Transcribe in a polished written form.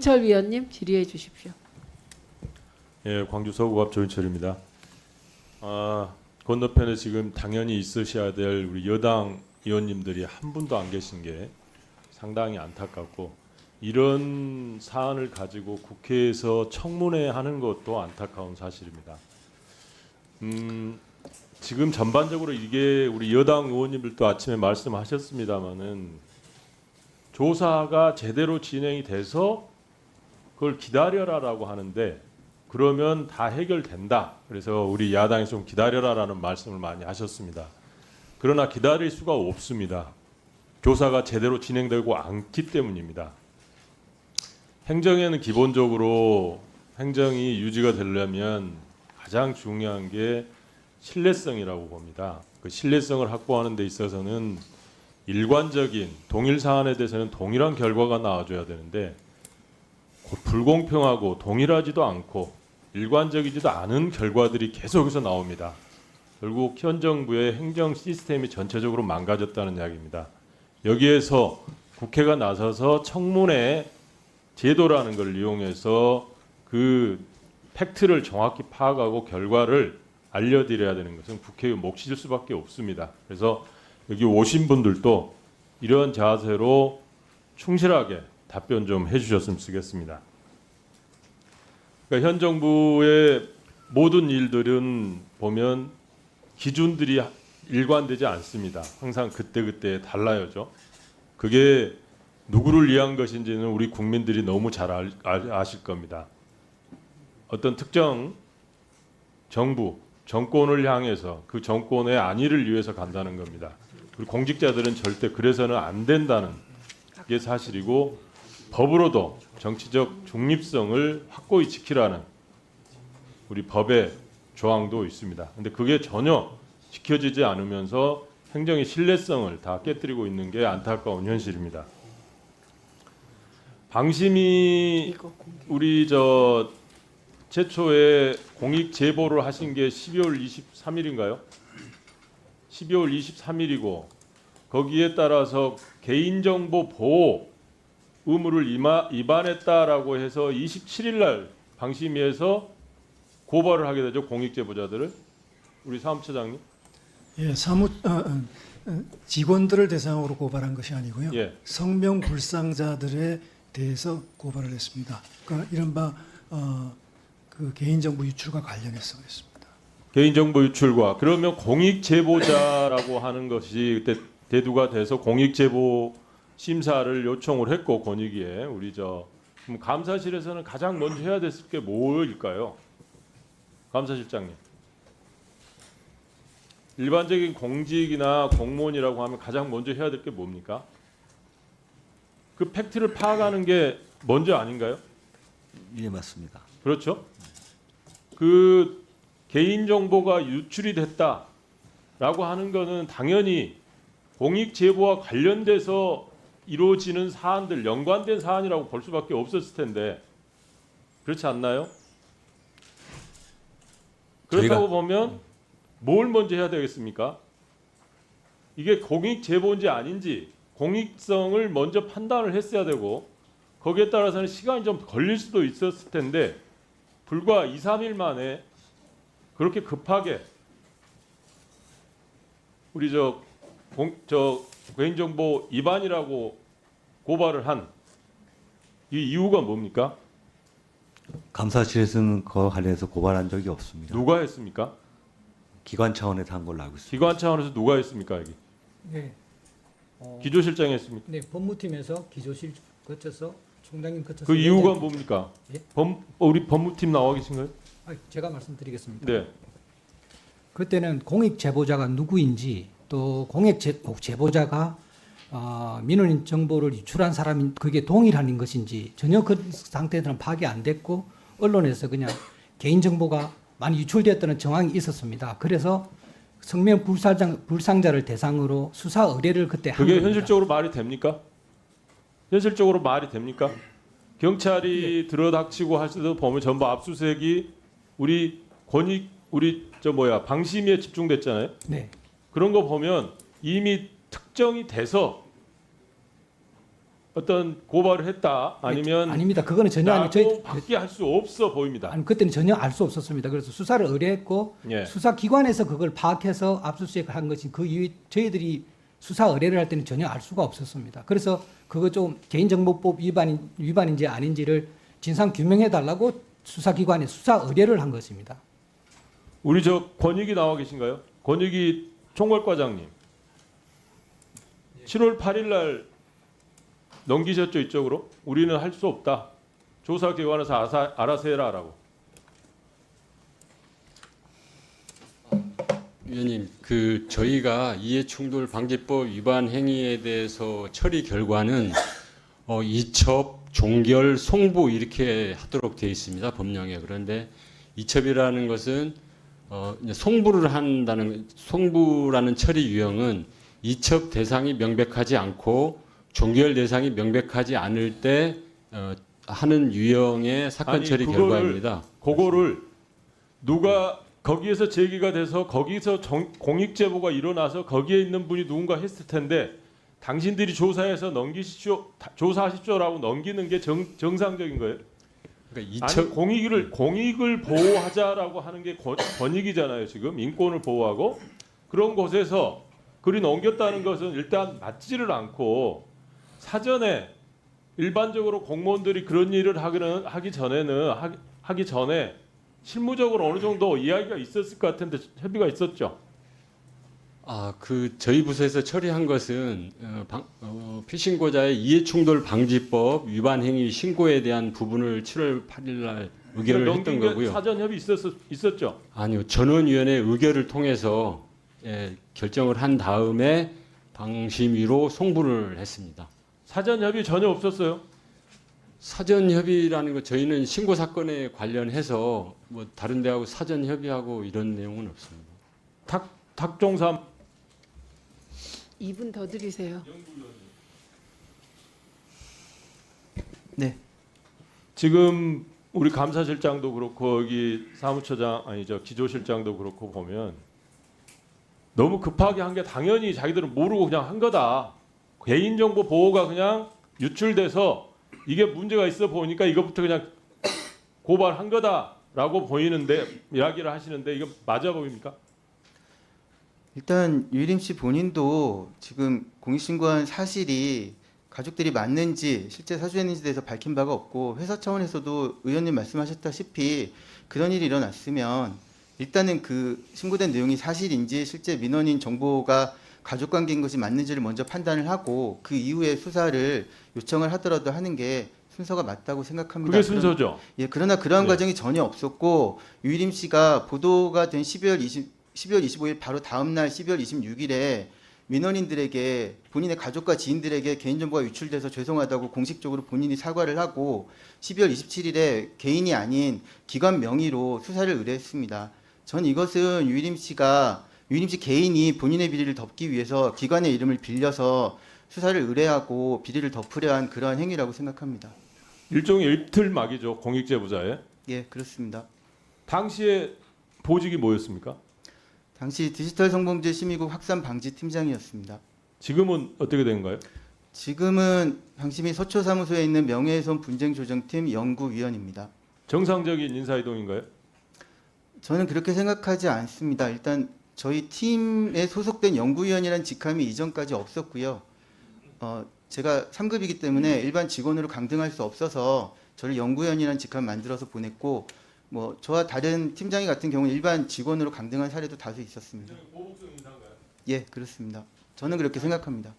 조인철 위원님 질의해 주십시오. 예, 광주 서구갑 조인철입니다. 건너편에 지금 당연히 있으셔야 될 우리 여당 의원님들이 한 분도 안 계신 게 상당히 안타깝고, 이런 사안을 가지고 국회에서 청문회 하는 것도 안타까운 사실입니다. 지금 전반적으로 이게 우리 여당 의원님들도 아침에 말씀하셨습니다마는 조사가 제대로 진행이 돼서 그걸 기다려라라고 하는데, 그러면 다 해결된다. 그래서 우리 야당이 좀 기다려라라는 말씀을 많이 하셨습니다. 그러나 기다릴 수가 없습니다. 조사가 제대로 진행되고 않기 때문입니다. 행정에는 기본적으로 행정이 유지가 되려면 가장 중요한 게 신뢰성이라고 봅니다. 그 신뢰성을 확보하는 데 있어서는 일관적인 동일 사안에 대해서는 동일한 결과가 나와줘야 되는데, 불공평하고 동일하지도 않고 일관적이지도 않은 결과들이 계속해서 나옵니다. 결국 현 정부의 행정 시스템이 전체적으로 망가졌다는 이야기입니다. 여기에서 국회가 나서서 청문회 제도라는 걸 이용해서 그 팩트를 정확히 파악하고 결과를 알려드려야 되는 것은 국회의 몫일 수밖에 없습니다. 그래서 여기 오신 분들도 이런 자세로 충실하게 답변 좀 해주셨으면 쓰겠습니다. 그러니까 현 정부의 모든 일들은 보면 기준들이 일관되지 않습니다. 항상 그때그때 달라요죠. 그게 누구를 위한 것인지는 우리 국민들이 너무 잘 아실 겁니다. 어떤 특정 정부, 정권을 향해서 그 정권의 안위를 위해서 간다는 겁니다. 우리 공직자들은 절대 그래서는 안 된다는 게 사실이고, 법으로도 정치적 중립성을 확고히 지키라는 우리 법의 조항도 있습니다. 근데 그게 전혀 지켜지지 않으면서 행정의 신뢰성을 다 깨뜨리고 있는 게 안타까운 현실입니다. 방심이 우리 최초에 공익 제보를 하신 게 12월 23일인가요? 12월 23일이고 거기에 따라서 개인정보 보호 의무를 위반했다라고 해서 27일 날 방심위에서 고발을 하게 되죠. 공익제보자들을. 우리 사무처장님. 예, 직원들을 대상으로 고발한 것이 아니고요. 예. 성명 불상자들에 대해서 고발을 했습니다. 그러니까 이른바 그 개인정보 유출과 관련해서 했습니다. 개인정보 유출과, 그러면 공익제보자라고 하는 것이 그때 대두가 돼서 공익제보 심사를 요청을 했고, 권익위에 우리 그럼 감사실에서는 가장 먼저 해야 됐을 게 뭐일까요? 감사실장님. 일반적인 공직이나 공무원이라고 하면 가장 먼저 해야 될 게 뭡니까? 그 팩트를 파악하는 게 먼저 아닌가요? 예, 맞습니다. 그렇죠? 그 개인정보가 유출이 됐다라고 하는 거는 당연히 공익제보와 관련돼서 이루어지는 사안들, 연관된 사안이라고 볼 수밖에 없었을 텐데 그렇지 않나요? 그렇다고 보면 뭘 먼저 해야 되겠습니까? 이게 공익제보인지 아닌지 공익성을 먼저 판단을 했어야 되고, 거기에 따라서는 시간이 좀 걸릴 수도 있었을 텐데 불과 2, 3일 만에 그렇게 급하게 우리 개인정보 위반이라고 고발을 한 이 이유가 뭡니까? 감사실에서는 그와 관련해서 고발한 적이 없습니다. 누가 했습니까? 기관 차원에서 한 걸로 알고 있습니다. 기관 차원에서 누가 했습니까? 여기 네. 기조실장이 했습니까? 네, 법무팀에서 기조실 거쳐서 총장님 거쳐서 그 이유가 뭡니까? 예? 우리 법무팀 나와 계신가요? 제가 말씀드리겠습니다. 네. 그때는 공익 제보자가 누구인지, 또 공익 제보자가 민원 정보를 유출한 사람이 그게 동일한 것인지 전혀 그 상태들은 파악이 안 됐고, 언론에서 그냥 개인 정보가 많이 유출되었다는 정황이 있었습니다. 그래서 성명 불상자를 대상으로 수사 의뢰를 그때 한 그게 겁니다. 현실적으로 말이 됩니까? 현실적으로 말이 됩니까? 경찰이 들어닥치고 할 때도 보면 전부 압수수색이 우리 방심위에 집중됐잖아요. 네. 그런 거 보면 이미 특정이 돼서 어떤 고발을 했다 아니면 아닙니다. 그거는 전혀 아니 라고 밖에 할 수 없어 보입니다. 아니 그때는 전혀 알 수 없었습니다. 그래서 수사를 의뢰했고 예. 수사기관에서 그걸 파악해서 압수수색을 한 것이 그 이후 저희들이 수사 의뢰를 할 때는 전혀 알 수가 없었습니다. 그래서 그거 좀 개인정보법 위반인지 아닌지를 진상 규명해 달라고 수사기관에 수사 의뢰를 한 것입니다. 우리 저 권익이 나와 계신가요? 권익이 총괄과장님. 7월 8일 날 넘기셨죠 이쪽으로? 우리는 할 수 없다. 조사기관에서 알아서 해라라고. 위원님, 그 저희가 이해충돌 방지법 위반 행위에 대해서 처리 결과는 이첩, 종결, 송부 이렇게 하도록 되어 있습니다 법령에. 그런데 이첩이라는 것은 이제 송부라는 처리 유형은 이첩 대상이 명백하지 않고 종결 대상이 명백하지 않을 때 하는 유형의 사건 아니, 처리 그거를- 결과입니다. 그거를 누가 거기에서 제기가 돼서 거기서 공익 제보가 일어나서 거기에 있는 분이 누군가 했을 텐데 당신들이 조사해서 넘기십시오, 조사하십시오라고 넘기는 게 정상적인 거예요. 그러니까 아니 공익을 보호하자라고 하는 게 권익이잖아요. 지금 인권을 보호하고 그런 곳에서 글이 넘겼다는 것은 일단 맞지를 않고 사전에 일반적으로 공무원들이 그런 일을 하기 전에 실무적으로 어느 정도 이야기가 있었을 것 같은데 협의가 있었죠. 저희 부서에서 처리한 것은 피신고자의 이해충돌 방지법 위반 행위 신고에 대한 부분을 7월 8일 날 의결을 했던 넘긴 게 거고요. 사전 협의 있었죠. 아니요, 전원위원회 의결을 통해서 결정을 한 다음에 방심위로 송부를 했습니다. 사전 협의 전혀 없었어요. 사전 협의라는 거 저희는 신고 사건에 관련해서 뭐 다른 데하고 사전 협의하고 이런 내용은 없습니다. 탁종삼 2분 더 드리세요. 네, 지금 우리 감사실장도 그렇고 여기 사무처장 기조실장도 그렇고 보면 너무 급하게 한 게 당연히 자기들은 모르고 그냥 한 거다. 개인정보 보호가 그냥 유출돼서 이게 문제가 있어 보니까 이것부터 그냥 고발한 거다라고 보이는데 이야기를 하시는데 이거 맞아 보입니까? 일단 유일임 씨 본인도 지금 공익신고한 사실이 가족들이 맞는지 실제 사주했는지에 대해서 밝힌 바가 없고 회사 차원에서도 의원님 말씀하셨다시피 그런 일이 일어났으면 일단은 그 신고된 내용이 사실인지 실제 민원인 정보가 가족관계인 것이 맞는지를 먼저 판단을 하고 그 이후에 수사를 요청을 하더라도 하는 게 순서가 맞다고 생각합니다. 그게 순서죠. 그러나 그러한 네. 과정이 전혀 없었고 유일임 씨가 보도가 된 12월 25일 바로 다음 날 12월 26일에 민원인들에게 본인의 가족과 지인들에게 개인정보가 유출돼서 죄송하다고 공식적으로 본인이 사과를 하고 12월 27일에 개인이 아닌 기관 명의로 수사를 의뢰했습니다. 전 이것은 유일임 씨 개인이 본인의 비리를 덮기 위해서 기관의 이름을 빌려서 수사를 의뢰하고 비리를 덮으려 한 그러한 행위라고 생각합니다. 일종의 이틀막이죠. 공익제보자의. 예, 그렇습니다. 당시에 보직이 뭐였습니까? 당시 디지털 성범죄 심의국 확산 방지 팀장이었습니다. 지금은 어떻게 된가요? 지금은 방심위 서초사무소에 있는 명예훼손 분쟁 조정팀 연구위원입니다. 정상적인 인사이동인가요? 저는 그렇게 생각하지 않습니다. 일단 저희 팀에 소속된 연구위원이라는 직함이 이전까지 없었고요. 제가 3급이기 때문에 일반 직원으로 강등할 수 없어서 저를 연구위원이라는 직함 만들어서 보냈고 뭐 저와 다른 팀장이 같은 경우는 일반 직원으로 강등한 사례도 다수 있었습니다. 보복성 인사인가요? 예, 그렇습니다. 저는 그렇게 생각합니다.